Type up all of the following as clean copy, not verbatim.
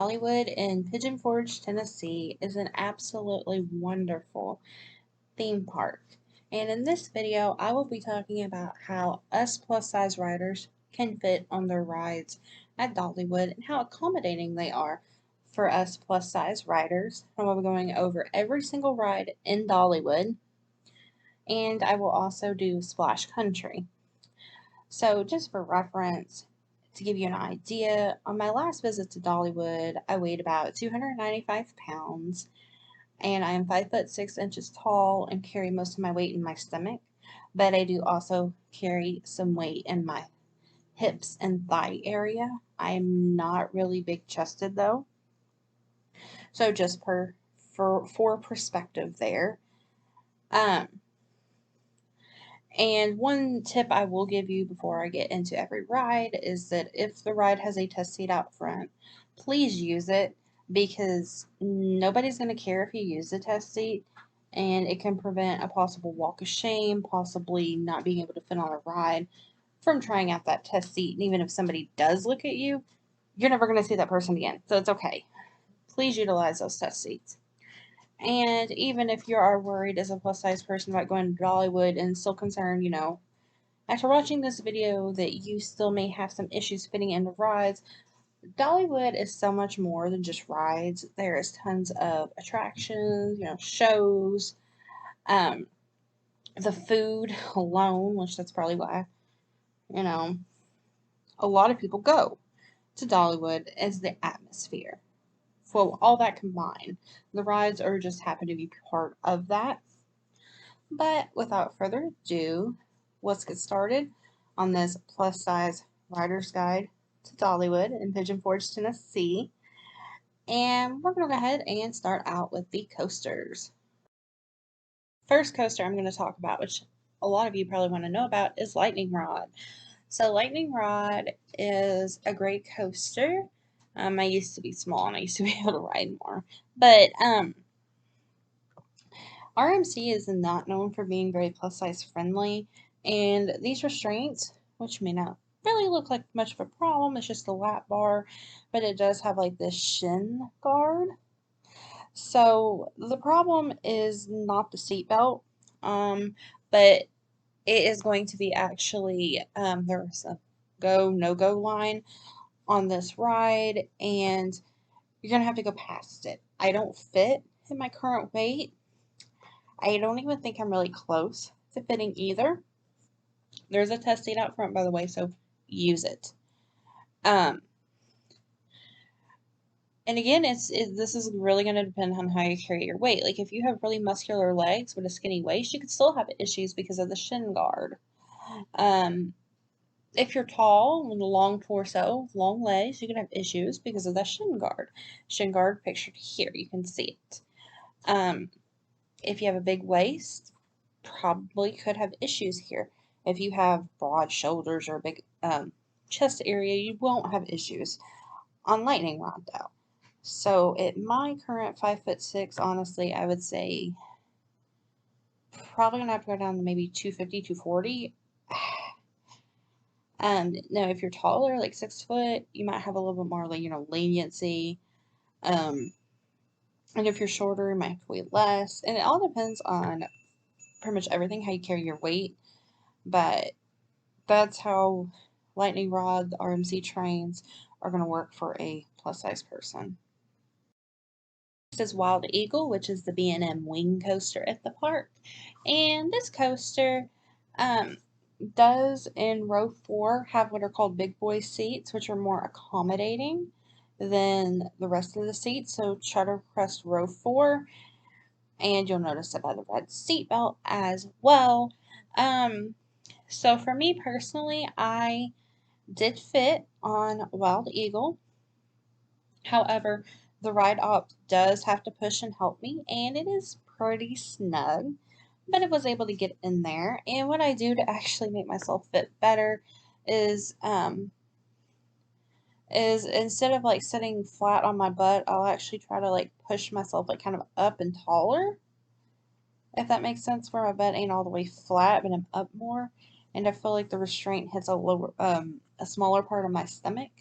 Dollywood in Pigeon Forge, Tennessee is an absolutely wonderful theme park. And in this video, I will be talking about how us plus size riders can fit on their rides at Dollywood and how accommodating they are for us plus size riders. I will be going over every single ride in Dollywood, and I will also do Splash Country. So, just for reference, to give you an idea, on my last visit to Dollywood, I weighed about 295 pounds, and I am 5'6" tall and carry most of my weight in my stomach. But I do also carry some weight in my hips and thigh area. I'm not really big chested though. So just for perspective there. Um, And one tip I will give you before I get into every ride is that if the ride has a test seat out front, please use it because nobody's going to care if you use the test seat, and it can prevent a possible walk of shame, possibly not being able to fit on a ride from trying out that test seat. And even if somebody does look at you, you're never going to see that person again. So it's okay. Please utilize those test seats. And even if you are worried as a plus size person about going to Dollywood and still concerned, after watching this video that you still may have some issues fitting into rides, Dollywood is so much more than just rides. There is tons of attractions, shows, um, the food alone, which that's probably why, you know, a lot of people go to Dollywood, is the atmosphere. So all that combined, the rides are just happen to be part of that. But without further ado, let's get started on this plus size rider's guide to Dollywood in Pigeon Forge, Tennessee. And we're going to go ahead and start out with the coasters. First coaster I'm going to talk about, which a lot of you probably want to know about, is Lightning Rod. So Lightning Rod is a great coaster. I used to be small and I used to be able to ride more. But RMC is not known for being very plus size friendly, and these restraints, which may not really look like much of a problem, it's just a lap bar, but it does have like this shin guard. So the problem is not the seatbelt, but it is going to be actually there's a go no go line on this ride, and you're gonna have to go past it. I don't fit in my current weight. I don't even think I'm really close to fitting either. There's a test seat out front, by the way, so use it. And again, this is really going to depend on how you carry your weight. Like if you have really muscular legs with a skinny waist, you could still have issues because of the shin guard. If you're tall with a long torso, long legs, you can have issues because of the shin guard. Shin guard pictured here, you can see it. If you have a big waist, probably could have issues here. If you have broad shoulders or a big chest area, you won't have issues on Lightning Rod though. So at my current 5'6", honestly, I would say probably gonna have to go down to maybe 250, 240. Now if you're taller, like 6 foot, you might have a little bit more like, leniency. And if you're shorter, you might have to weigh less. And it all depends on pretty much everything, how you carry your weight. But that's how Lightning Rod RMC trains are going to work for a plus size person. This is Wild Eagle, which is the B&M wing coaster at the park. And this coaster does in row 4 have what are called big boy seats, which are more accommodating than the rest of the seats. So try to request row 4, and you'll notice it by the red seat belt as well. So for me personally, I did fit on Wild Eagle. However, the ride op does have to push and help me, and it is pretty snug, but it was able to get in there. And what I do to actually make myself fit better is instead of like sitting flat on my butt, I'll actually try to like push myself like kind of up and taller, if that makes sense, where my butt ain't all the way flat, but I'm up more, and I feel like the restraint hits a smaller part of my stomach.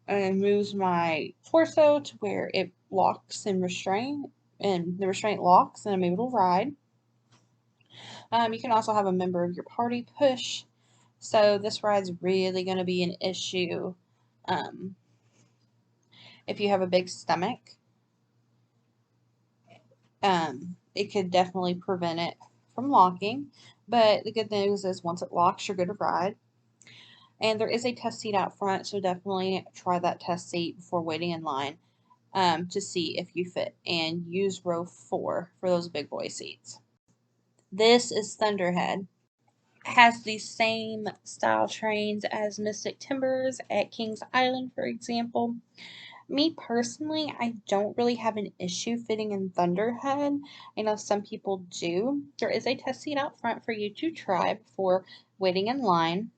and moves my torso to where it locks and the restraint locks, and I'm able to ride. You can also have a member of your party push. So this ride's really going to be an issue um, if you have a big stomach. It could definitely prevent it from locking. But the good news is once it locks, you're good to ride. And there is a test seat out front, so definitely try that test seat before waiting in line to see if you fit. And use row 4 for those big boy seats. This is Thunderhead. Has the same style trains as Mystic Timbers at Kings Island, for example. Me personally, I don't really have an issue fitting in Thunderhead. I know some people do. There is a test seat out front for you to try before waiting in line.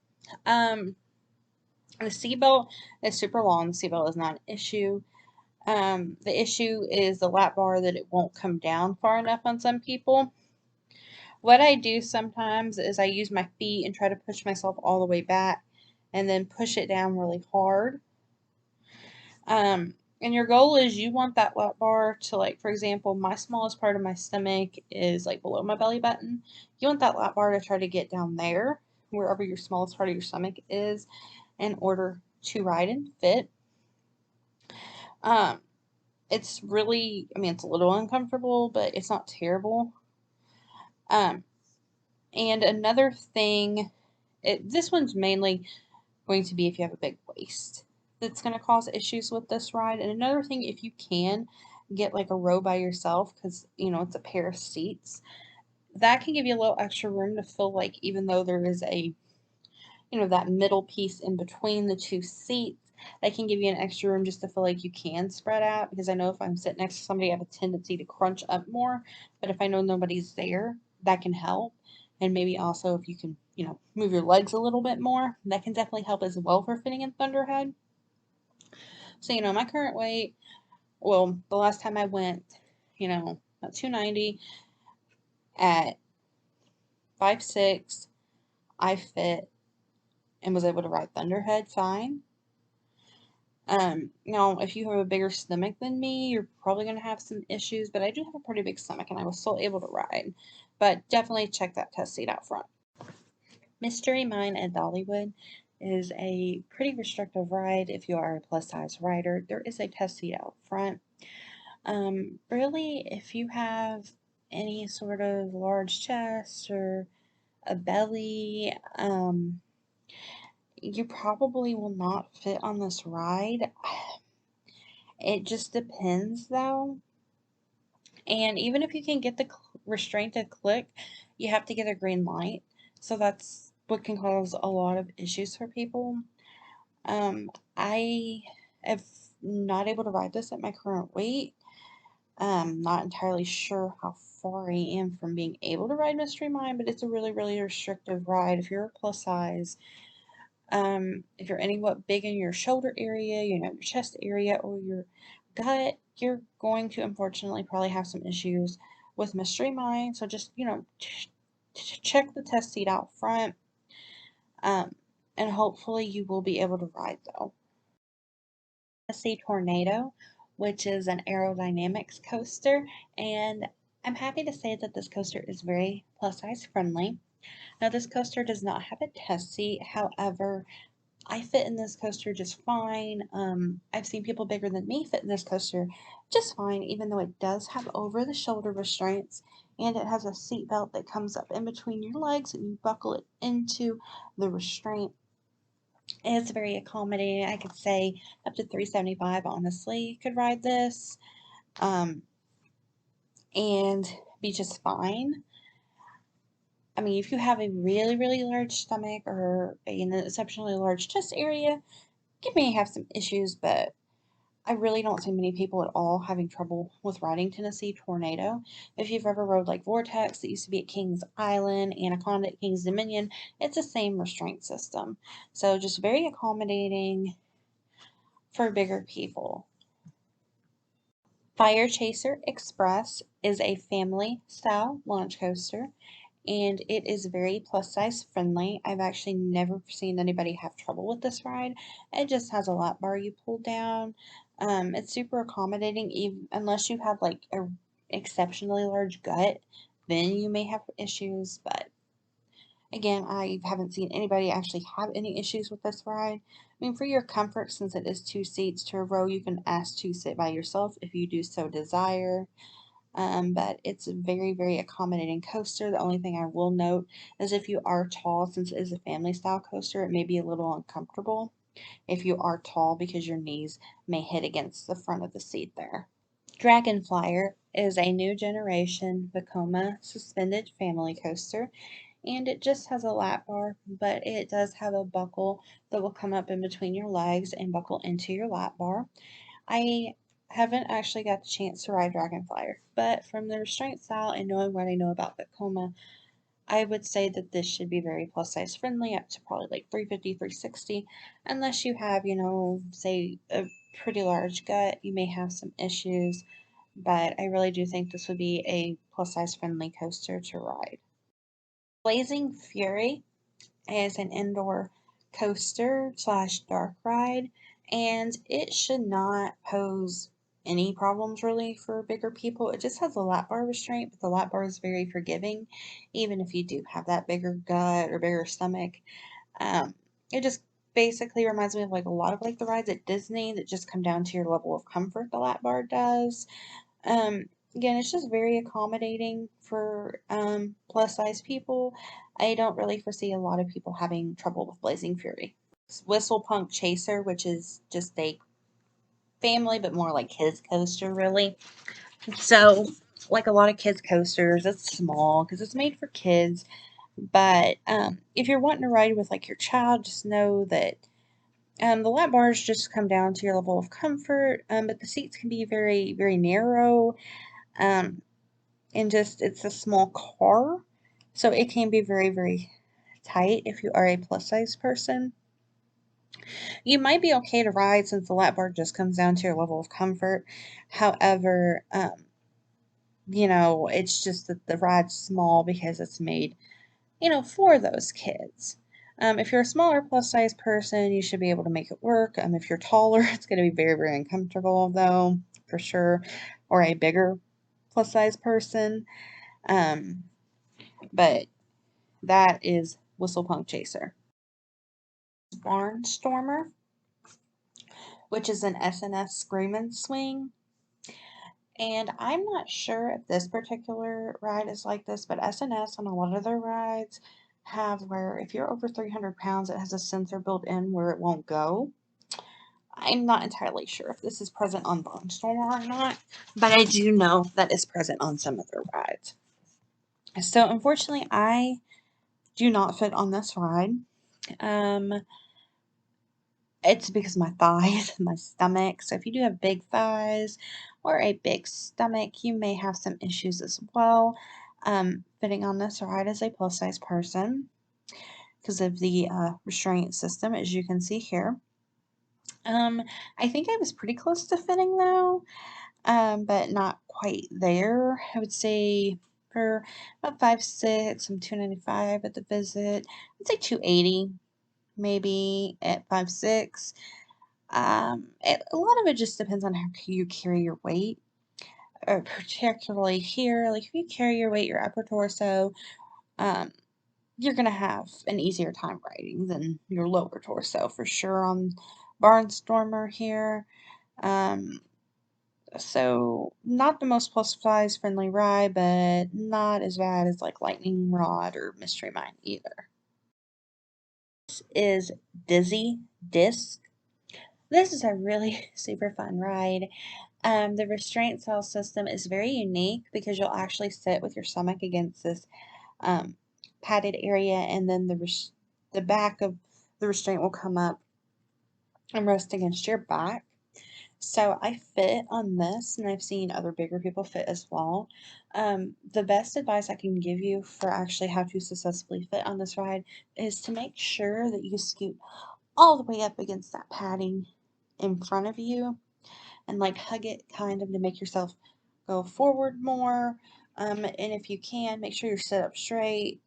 The seatbelt is super long. The seatbelt is not an issue. The issue is the lap bar, that it won't come down far enough on some people. What I do sometimes is I use my feet and try to push myself all the way back and then push it down really hard. And your goal is you want that lap bar to, like, for example, my smallest part of my stomach is like below my belly button. You want that lap bar to try to get down there, wherever your smallest part of your stomach is, in order to ride and fit. It's really, I mean, it's a little uncomfortable, but it's not terrible. And another thing, this one's mainly going to be if you have a big waist, that's going to cause issues with this ride. And another thing, if you can get like a row by yourself, because it's a pair of seats, that can give you a little extra room to feel like, even though there is a that middle piece in between the two seats, that can give you an extra room just to feel like you can spread out. Because I know if I'm sitting next to somebody, I have a tendency to crunch up more, but if I know nobody's there, that can help. And maybe also if you can move your legs a little bit more, that can definitely help as well for fitting in Thunderhead. So my current weight, well, the last time I went, at 290 at 5'6", I fit and was able to ride Thunderhead fine. If you have a bigger stomach than me, you're probably going to have some issues, but I do have a pretty big stomach and I was still able to ride. But definitely check that test seat out front. Mystery Mine at Dollywood is a pretty restrictive ride if you are a plus size rider. There is a test seat out front. Really, if you have any sort of large chest or a belly, you probably will not fit on this ride. It just depends though. And even if you can get the restraint to click, you have to get a green light. So that's what can cause a lot of issues for people. I am not able to ride this at my current weight. Not entirely sure how far I am from being able to ride Mystery Mine, but it's a really, really restrictive ride if you're a plus size. If you're anywhat big in your shoulder area, your chest area, or your gut, you're going to unfortunately probably have some issues with Mystery Mine. So just, check the test seat out front. And hopefully you will be able to ride though. Tennessee Tornado, which is an aerodynamics coaster, and I'm happy to say that this coaster is very plus size friendly. Now this coaster does not have a test seat, however, I fit in this coaster just fine. I've seen people bigger than me fit in this coaster just fine, even though it does have over-the-shoulder restraints, and it has a seat belt that comes up in between your legs and you buckle it into the restraint. It's very accommodating. I could say up to 375 honestly could ride this and be just fine. I mean, if you have a really, really large stomach or an exceptionally large chest area, you may have some issues, but I really don't see many people at all having trouble with riding Tennessee Tornado. If you've ever rode like Vortex that used to be at Kings Island, Anaconda at Kings Dominion, it's the same restraint system. So just very accommodating for bigger people. Firechaser Express is a family style launch coaster, and it is very plus size friendly. I've actually never seen anybody have trouble with this ride. It just has a lap bar you pull down. It's super accommodating, even unless you have like a exceptionally large gut, then you may have issues. But again, I haven't seen anybody actually have any issues with this ride. I mean, for your comfort, since it is 2 seats to a row, you can ask to sit by yourself if you do so desire. But it's a very, very accommodating coaster. The only thing I will note is if you are tall, since it is a family style coaster, it may be a little uncomfortable if you are tall because your knees may hit against the front of the seat there. Dragonflier is a new generation Vekoma suspended family coaster, and it just has a lap bar, but it does have a buckle that will come up in between your legs and buckle into your lap bar. I haven't actually got the chance to ride Dragonflier, but from the restraint style and knowing what I know about Vekoma, I would say that this should be very plus size friendly, up to probably like 350, 360, unless you have, say a pretty large gut, you may have some issues, but I really do think this would be a plus size friendly coaster to ride. Blazing Fury is an indoor coaster slash dark ride, and it should not pose any problems really for bigger people. It just has a lap bar restraint, but the lap bar is very forgiving, even if you do have that bigger gut or bigger stomach. It just basically reminds me of like a lot of like the rides at Disney that just come down to your level of comfort. The lap bar does. Again, it's just very accommodating for plus size people. I don't really foresee a lot of people having trouble with Blazing Fury. Whistle Punk Chaser, which is just a family but more like kids coaster, really. So, like a lot of kids coasters, it's small because it's made for kids. But if you're wanting to ride with like your child, just know that the lap bars just come down to your level of comfort. But the seats can be very, very narrow. Um, and just it's a small car, so it can be very, very tight if you are a plus size person. You might be okay to ride since the lap bar just comes down to your level of comfort. However, it's just that the ride's small because it's made, for those kids. If you're a smaller plus size person, you should be able to make it work. If you're taller, it's going to be very, very uncomfortable, though, for sure, or a bigger plus size person. Um, but that is Whistle Punk Chaser. Barnstormer, which is an SNS Scream and Swing. And I'm not sure if this particular ride is like this, but SNS on a lot of their rides have where if you're over 300 pounds, it has a sensor built in where it won't go. I'm not entirely sure if this is present on Barnstormer or not, but I do know that it's present on some of their rides. So unfortunately, I do not fit on this ride. Um, It's because of my thighs and my stomach. So if you do have big thighs or a big stomach, you may have some issues as well. Fitting on this ride as a plus size person because of the restraint system, as you can see here. I think I was pretty close to fitting though, but not quite there. I would say for about 5'6", I'm 295 at the visit. I'd say 280 maybe at 5'6". A lot of it just depends on how you carry your weight, particularly here. Like if you carry your weight, your upper torso, um, you're gonna have an easier time riding than your lower torso for sure on Barnstormer here. Um, so not the most plus size friendly ride, but not as bad as like Lightning Rod or Mystery Mine either. This is Dizzy Disc. This is a really super fun ride. The restraint cell system is very unique because you'll actually sit with your stomach against this um, padded area, and then the back of the restraint will come up and rest against your back. So I fit on this, and I've seen other bigger people fit as well. The best advice I can give you for actually how to successfully fit on this ride is to make sure that you scoot all the way up against that padding in front of you and like hug it kind of to make yourself go forward more. And if you can, make sure you're set up straight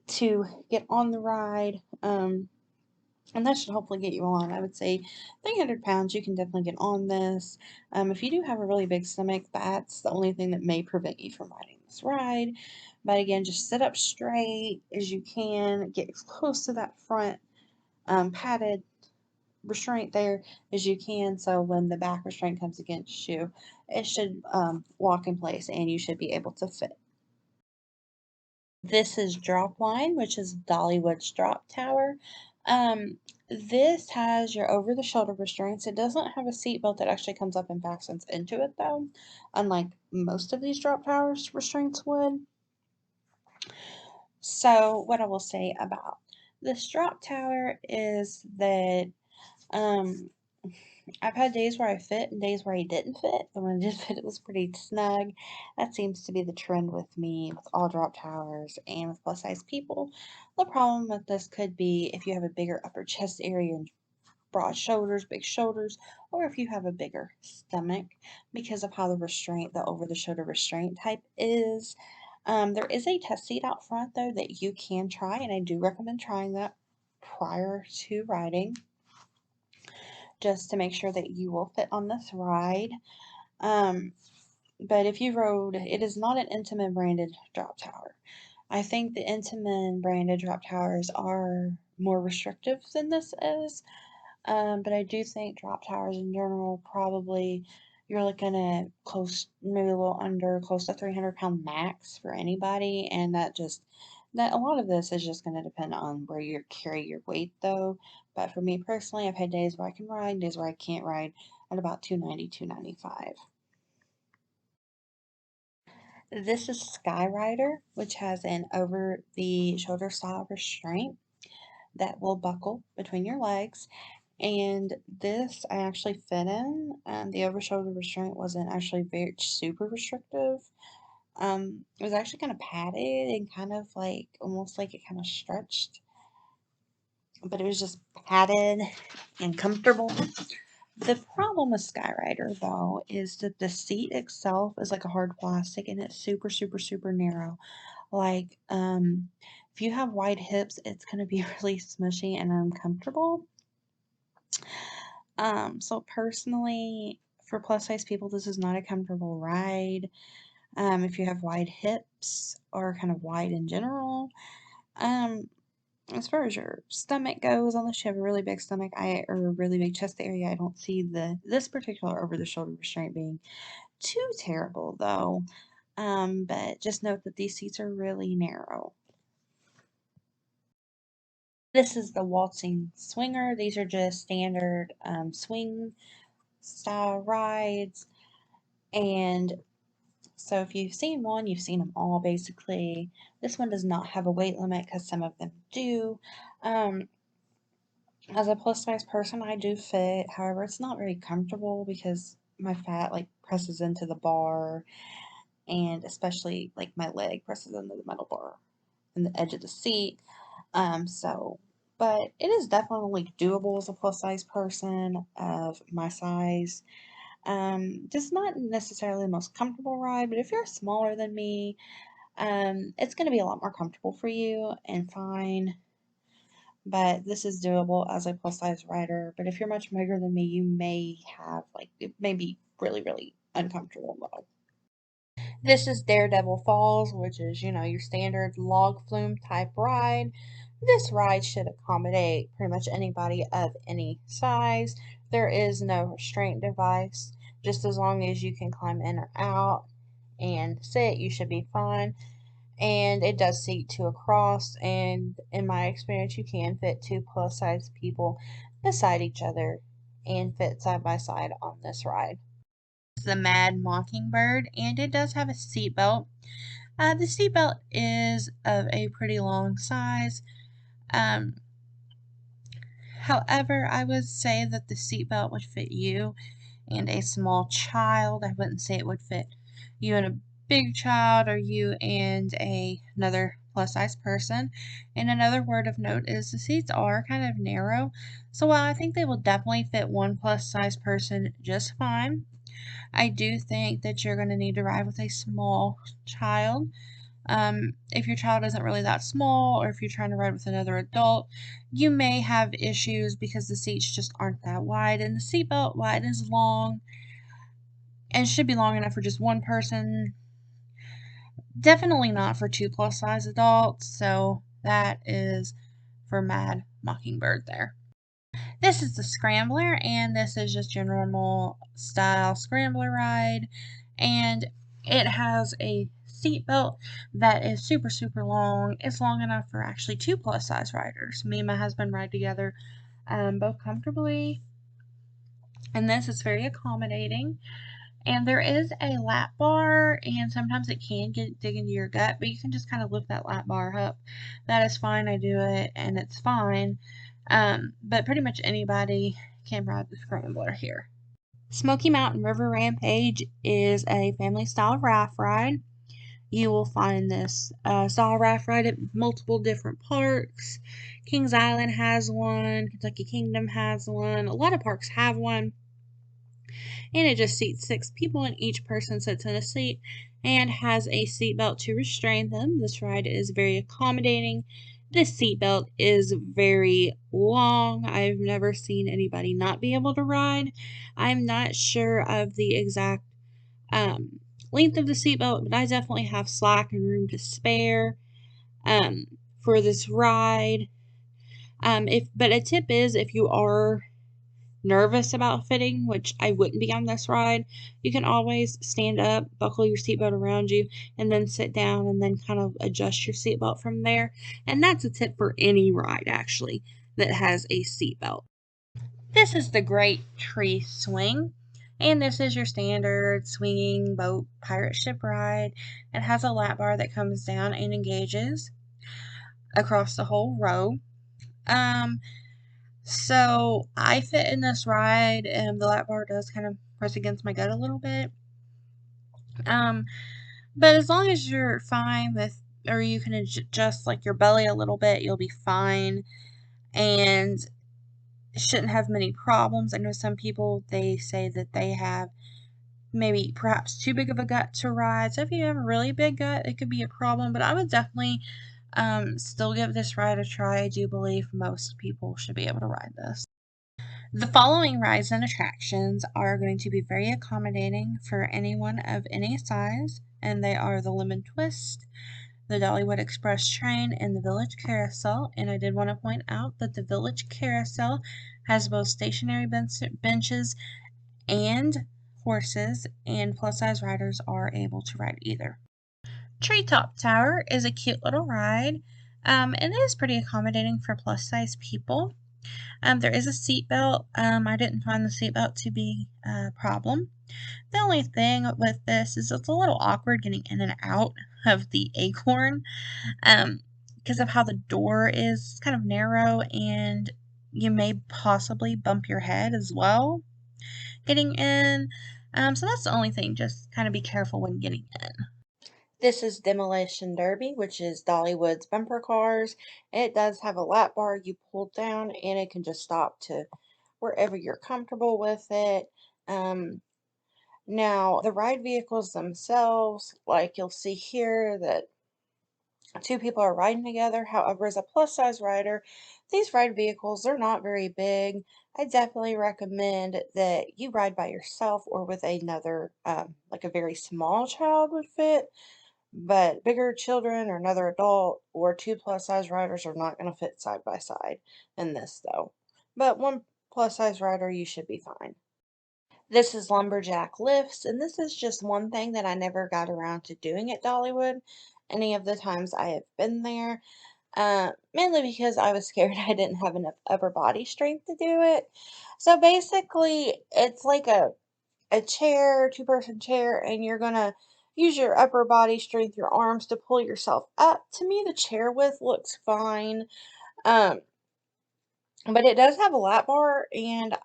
to get on the ride. And that should hopefully get you on. I would say 300 pounds, you can definitely get on this. If you do have a really big stomach, that's the only thing that may prevent you from riding this ride. But again, just sit up straight as you can, get as close to that front padded restraint there as you can, so when the back restraint comes against you, it should lock in place and you should be able to fit. This is drop line, which is Dollywood's drop tower. This has your over the shoulder restraints. It doesn't have a seat belt that actually comes up and fastens into it though, unlike most of these drop towers restraints would. So what I will say about this drop tower is that um, I've had days where I fit and days where I didn't fit. And when I did fit, it was pretty snug. That seems to be the trend with me with all drop towers and with plus size people. The problem with this could be if you have a bigger upper chest area and broad shoulders, big shoulders, or if you have a bigger stomach because of how the restraint, the over the shoulder restraint type is. There is a test seat out front though that you can try, and I do recommend trying that prior to riding just to make sure that you will fit on this ride. Um, but if you rode, it is not an Intamin branded drop tower. I think the Intamin branded drop towers are more restrictive than this is. But I do think drop towers in general probably you're looking at close, maybe a little under, close to 300-pound max for anybody, and that a lot of this is just going to depend on where you carry your weight though. But for me personally, I've had days where I can ride, days where I can't ride at about 290, 295. This is SkyRider, which has an over the shoulder style restraint that will buckle between your legs. And this I actually fit in. The over shoulder restraint wasn't actually very super restrictive. It was actually kind of padded and kind of like almost like it kind of stretched, but it was just padded and comfortable. The problem with SkyRider though is that the seat itself is like a hard plastic and it's super, super, super narrow. Like, if you have wide hips, it's going to be really smushy and uncomfortable. So personally, for plus size people, this is not a comfortable ride. If you have wide hips or kind of wide in general, um, as far as your stomach goes, unless you have a really big stomach, or a really big chest area, I don't see this particular over the shoulder restraint being too terrible though. But just note that these seats are really narrow. This is the Waltzing Swinger. These are just standard swing style rides. And so if you've seen one, you've seen them all basically. This one does not have a weight limit because some of them do. Um, as a plus size person, I do fit. However, it's not very comfortable because my fat like presses into the bar, and especially like my leg presses into the metal bar and the edge of the seat. So, but it is definitely doable as a plus size person of my size. Just not necessarily the most comfortable ride, but if you're smaller than me, it's going to be a lot more comfortable for you and fine. But this is doable as a plus size rider. But if you're much bigger than me, you may have like it may be really, really uncomfortable though. This is Daredevil Falls, which is, your standard log flume type ride. This ride should accommodate pretty much anybody of any size. There is no restraint device. Just as long as you can climb in or out and sit, you should be fine. And it does seat two across, and in my experience, you can fit two plus size people beside each other and fit side by side on this ride. The Mad Mockingbird, and it does have a seat belt. The seat belt is of a pretty long size. Um, However, I would say that the seat belt would fit you and a small child. I wouldn't say it would fit you and a big child or you and another plus size person. And another word of note is the seats are kind of narrow. So while I think they will definitely fit one plus size person just fine, I do think that you're going to need to ride with a small child. If your child isn't really that small, or if you're trying to ride with another adult, you may have issues because the seats just aren't that wide, and the seatbelt line is long and should be long enough for just one person. Definitely not for two plus size adults, so that is for Mad Mockingbird there. This is the Scrambler, and this is just your normal style Scrambler ride, and it has a seat belt that is super, super long. It's long enough for actually two plus size riders. Me and my husband ride together both comfortably, and this is very accommodating. And there is a lap bar, and sometimes it can dig into your gut, but you can just kind of lift that lap bar up. That is fine. I do it, and it's fine. But pretty much anybody can ride the Scrambler here. Smoky Mountain River Rampage is a family style raft ride. You will find this style raft ride at multiple different parks. Kings Island has one, Kentucky Kingdom has one, a lot of parks have one. And it just seats 6 people, and each person sits in a seat and has a seatbelt to restrain them. This ride is very accommodating. This seatbelt is very long. I've never seen anybody not be able to ride. I'm not sure of the exact length of the seatbelt, but I definitely have slack and room to spare for this ride. But a tip is, if you are nervous about fitting, which I wouldn't be on this ride, you can always stand up, buckle your seatbelt around you, and then sit down and then kind of adjust your seatbelt from there. And that's a tip for any ride, actually, that has a seatbelt. This is the Great Tree Swing, and this is your standard swinging boat pirate ship ride. It has a lap bar that comes down and engages across the whole row. So I fit in this ride, and the lap bar does kind of press against my gut a little bit. But as long as you're fine with, or you can adjust like your belly a little bit, you'll be fine, and shouldn't have many problems. I know some people, they say that they have maybe perhaps too big of a gut to ride. So if you have a really big gut, it could be a problem, but I would definitely still give this ride a try. I do believe most people should be able to ride this. The following rides and attractions are going to be very accommodating for anyone of any size, and they are the Lemon Twist, the Dollywood Express Train, and the Village Carousel. And I did want to point out that the Village Carousel has both stationary benches and horses, and plus size riders are able to ride either. Treetop Tower is a cute little ride, and it is pretty accommodating for plus size people. There is a seat belt. I didn't find the seat belt to be a problem. The only thing with this is it's a little awkward getting in and out of the acorn because of how the door is kind of narrow, and you may possibly bump your head as well getting in. So that's the only thing. Just kind of be careful when getting in. This is Demolition Derby, which is Dollywood's bumper cars. It does have a lap bar you pull down, and it can just stop to wherever you're comfortable with it. Now, the ride vehicles themselves, like you'll see here that 2 people are riding together. However, as a plus size rider, these ride vehicles, they're not very big. I definitely recommend that you ride by yourself or with another, like a very small child would fit. But bigger children or another adult or 2 plus size riders are not going to fit side by side in this though. But 1 plus size rider, you should be fine. This is Lumberjack Lifts, and this is just one thing that I never got around to doing at Dollywood any of the times I have been there. Mainly because I was scared I didn't have enough upper body strength to do it. So basically, it's like a chair, two-person chair, and you're gonna use your upper body strength, your arms to pull yourself up. To me, the chair width looks fine. Um, but it does have a lap bar, and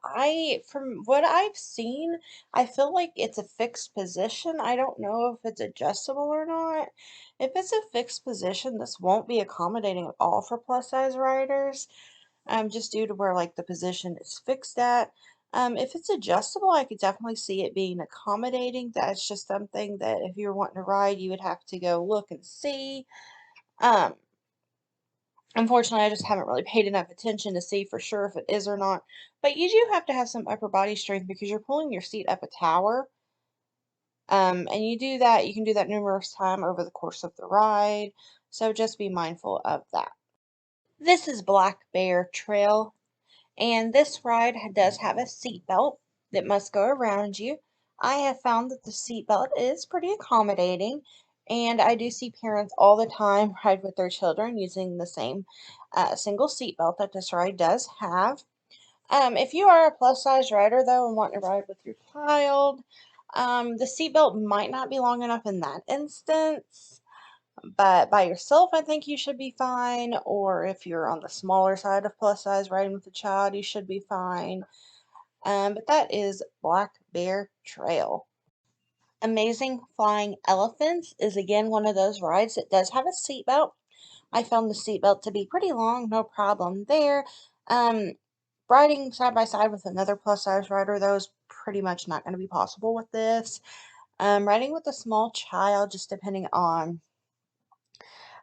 from what I've seen, I feel like it's a fixed position. I don't know if it's adjustable or not. If it's a fixed position, this won't be accommodating at all for plus size riders, just due to where like the position is fixed at. If it's adjustable, I could definitely see it being accommodating. That's just something that if you were wanting to ride, you would have to go look and see. Um, Unfortunately, I just haven't really paid enough attention to see for sure if it is or not. But you do have to have some upper body strength because you're pulling your seat up a tower. And you can do that numerous times over the course of the ride. So just be mindful of that. This is Black Bear Trail, and this ride does have a seat belt that must go around you. I have found that the seat belt is pretty accommodating, and I do see parents all the time ride with their children using the same single seat belt that this ride does have. If you are a plus size rider though and want to ride with your child, the seatbelt might not be long enough in that instance, but by yourself, I think you should be fine. Or if you're on the smaller side of plus size riding with a child, you should be fine. But that is Black Bear Trail. Amazing Flying Elephants is again one of those rides that does have a seatbelt. I found the seatbelt to be pretty long, no problem there. Um, Riding side by side with another plus size rider, though, is pretty much not going to be possible with this. Riding with a small child, just depending on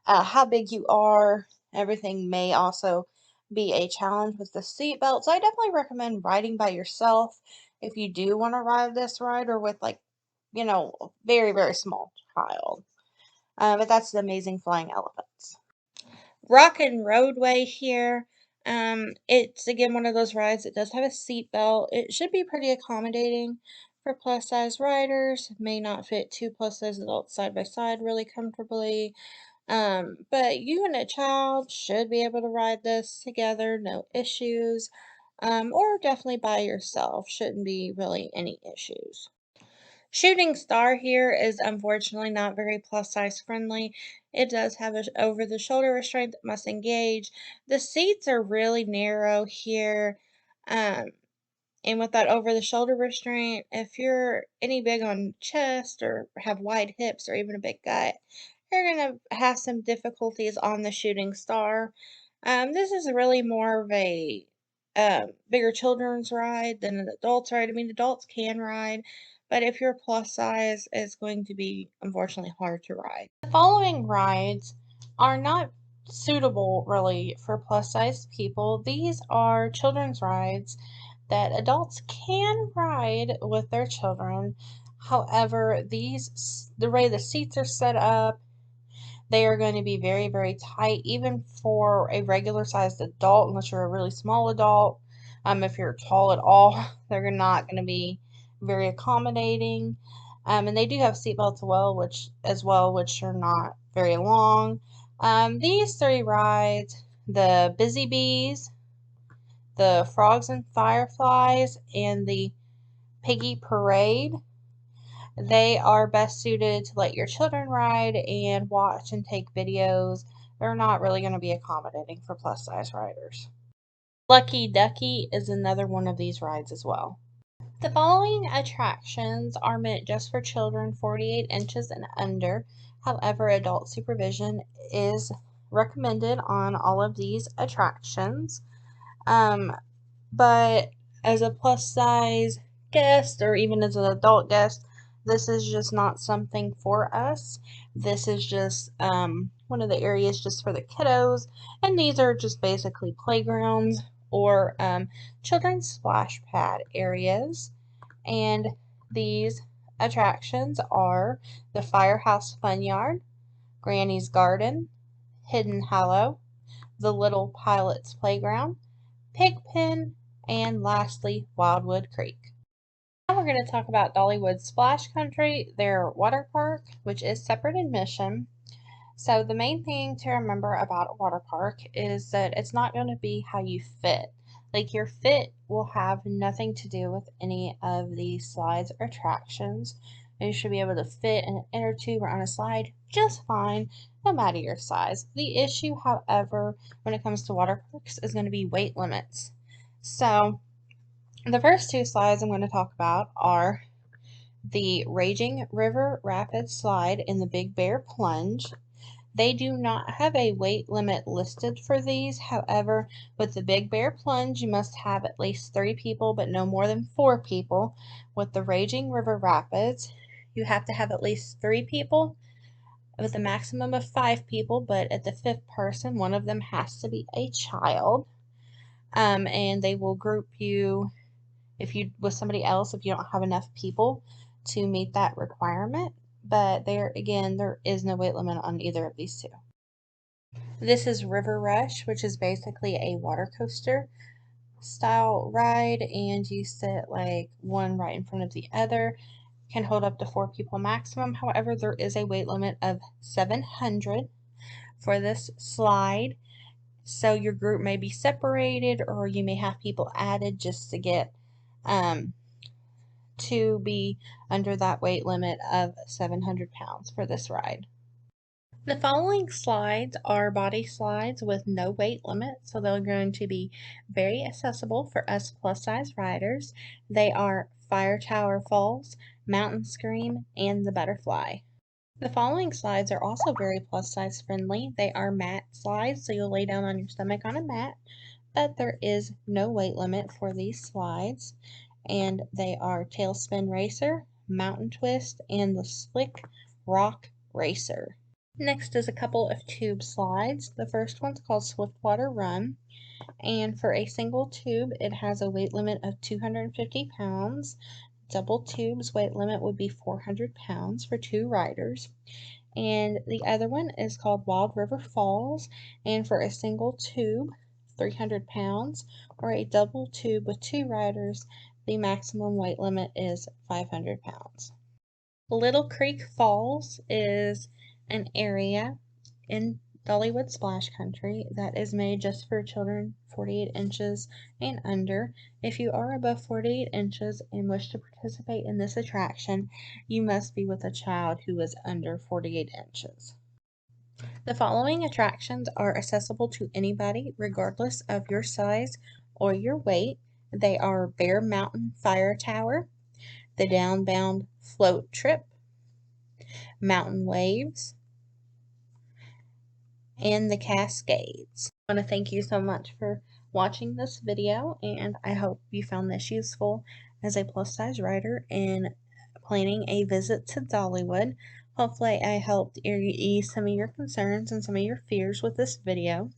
how big you are, everything may also be a challenge with the seatbelt. So I definitely recommend riding by yourself if you do want to ride this ride or with like, a very, very small child. But that's the Amazing Flying Elephants. Rockin Roadway here. It's again one of those rides that does have a seat belt. It should be pretty accommodating for plus size riders. It may not fit two plus size adults side by side really comfortably. But you and a child should be able to ride this together, no issues. Or definitely by yourself, shouldn't be really any issues. Shooting Star here is unfortunately not very plus size friendly. It does have a over the shoulder restraint that must engage. The seats are really narrow here. Um, and with that over the shoulder restraint, if you're any big on chest or have wide hips or even a big gut, you're going to have some difficulties on the Shooting Star. This is really more of a bigger children's ride than an adult's ride. I mean, adults can ride, but if you're plus size, it's going to be unfortunately hard to ride. The following rides are not suitable really for plus size people. These are children's rides that adults can ride with their children. However, the way the seats are set up, they are going to be very, very tight, even for a regular sized adult, unless you're a really small adult. If you're tall at all, they're not going to be very accommodating. And they do have seatbelts which are not very long. These three rides, the Busy Bees, the Frogs and Fireflies, and the Piggy Parade, they are best suited to let your children ride and watch and take videos. They're not really going to be accommodating for plus size riders. Lucky Ducky is another one of these rides as well. The following attractions are meant just for children 48 inches and under. However, adult supervision is recommended on all of these attractions. But as a plus size guest or even as an adult guest, this is just not something for us. This is just one of the areas just for the kiddos, and these are just basically playgrounds or children's splash pad areas. And these attractions are the Firehouse Funyard, Granny's Garden, Hidden Hollow, the Little Pilot's Playground, Pigpen, and lastly, Wildwood Creek. Now we're going to talk about Dollywood Splash Country, their water park, which is separate admission. So the main thing to remember about a water park is that it's not going to be how you fit. Like your fit will have nothing to do with any of the slides or attractions. You should be able to fit in an inner tube or on a slide just fine, no matter your size. The issue, however, when it comes to water parks is going to be weight limits. So the first two slides I'm going to talk about are the Raging River Rapid Slide and the Big Bear Plunge. They do not have a weight limit listed for these. However, with the Big Bear Plunge, you must have at least 3 people, but no more than 4 people. With the Raging River Rapids, you have to have at least 3 people with a maximum of 5 people, but at the 5th person, one of them has to be a child. And they will group you if you with somebody else if you don't have enough people to meet that requirement. But there again, there is no weight limit on either of these two. This is River Rush, which is basically a water coaster style ride, and you sit like one right in front of the other. Can hold up to 4 people maximum. However, there is a weight limit of 700 for this slide. So your group may be separated, or you may have people added just to get to be under that weight limit of 700 pounds for this ride. The following slides are body slides with no weight limit, so they're going to be very accessible for us plus size riders. They are Firetower Falls, Mountain Scream, and the Butterfly. The following slides are also very plus size friendly. They are mat slides, so you'll lay down on your stomach on a mat, but there is no weight limit for these slides. And they are Tailspin Racer, Mountain Twist, and the Slick Rock Racer. Next is a couple of tube slides. The first one's called Swiftwater Run, and for a single tube, it has a weight limit of 250 pounds. Double tubes weight limit would be 400 pounds for 2 riders. And the other one is called Wild River Falls, and for a single tube, 300 pounds, or a double tube with 2 riders, the maximum weight limit is 500 pounds. Little Creek Falls is an area in Dollywood Splash Country that is made just for children 48 inches and under. If you are above 48 inches and wish to participate in this attraction, you must be with a child who is under 48 inches. The following attractions are accessible to anybody regardless of your size or your weight. They are Bear Mountain Fire Tower, the Downbound Float Trip, Mountain Waves, and the Cascades. I want to thank you so much for watching this video, and I hope you found this useful as a plus size rider in planning a visit to Dollywood. Hopefully I helped ease some of your concerns and some of your fears with this video.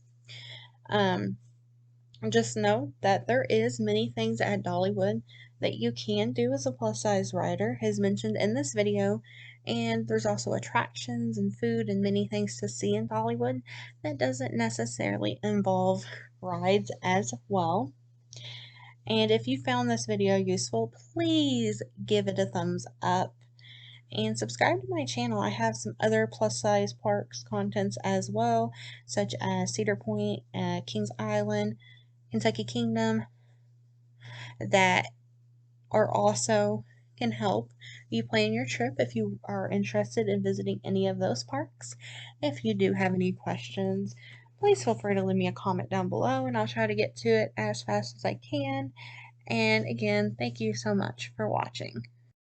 Just know that there is many things at Dollywood that you can do as a plus size rider, as mentioned in this video, and there's also attractions and food and many things to see in Dollywood that doesn't necessarily involve rides as well. And if you found this video useful, please give it a thumbs up and subscribe to my channel. I have some other plus size parks contents as well, such as Cedar Point, Kings Island, Kentucky Kingdom, that are also can help you plan your trip if you are interested in visiting any of those parks. If you do have any questions, please feel free to leave me a comment down below and I'll try to get to it as fast as I can. And again, thank you so much for watching.